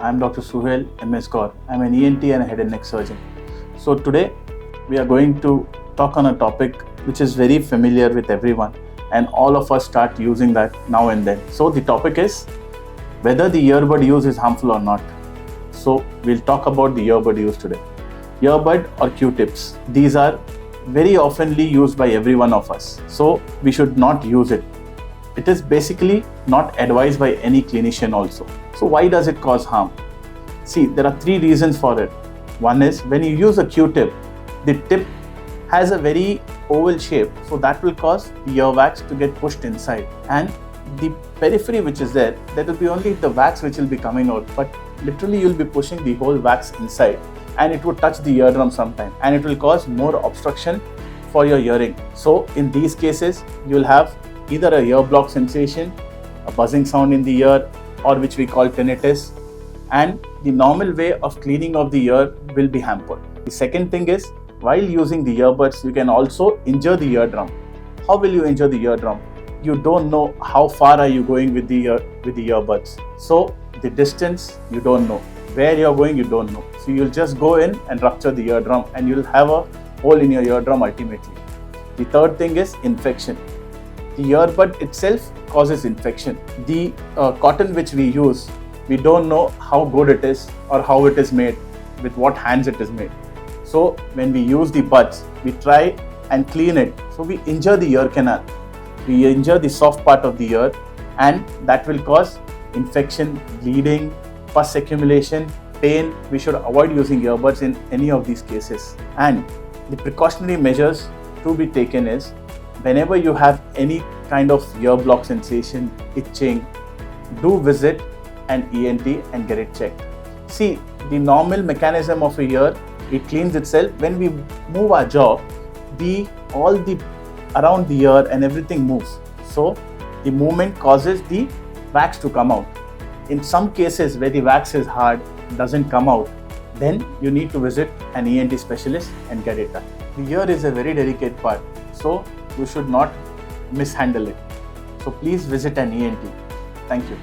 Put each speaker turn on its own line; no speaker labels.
I'm Dr. Suhail S Gaur. I'm an ENT and a head and neck surgeon. So today we are going to talk on a topic which is very familiar with everyone, and all of us start using that now and then. So the topic is whether the earbud use is harmful or not. So we'll talk about the earbud use today. Earbud or Q-tips, these are very oftenly used by every one of us. So we should not use it. It is basically not advised by any clinician also. So why does it cause harm? See, there are three reasons for it. One is when you use a Q-tip, the tip has a very oval shape, so that will cause the earwax to get pushed inside, and the periphery which is there will be only the wax which will be coming out, but literally you'll be pushing the whole wax inside, and it would touch the eardrum sometime, and it will cause more obstruction for your hearing. So in these cases, you'll have either a ear block sensation, a buzzing sound in the ear, or which we call tinnitus, and the normal way of cleaning of the ear will be hampered. The second thing is, while using the earbuds, you can also injure the eardrum. How will you injure the eardrum? You don't know how far are you going with the earbuds. So the distance you don't know, where you're going you don't know. So you'll just go in and rupture the eardrum, and you'll have a hole in your eardrum ultimately. The third thing is infection. The earbud itself causes infection. The cotton which we use, we don't know how good it is or how it is made, with what hands it is made. So when we use the buds, we try and clean it. So we injure the ear canal. We injure the soft part of the ear, and that will cause infection, bleeding, pus accumulation, pain. We should avoid using earbuds in any of these cases. And the precautionary measures to be taken is, whenever you have any kind of ear block sensation, itching, do visit an ENT and get it checked. See, the normal mechanism of a ear, it cleans itself. When we move our jaw, all the around the ear and everything moves. So the movement causes the wax to come out. In some cases where the wax is hard, doesn't come out, then you need to visit an ENT specialist and get it done. The ear is a very delicate part, so you should not mishandle it. So please visit an ENT. Thank you.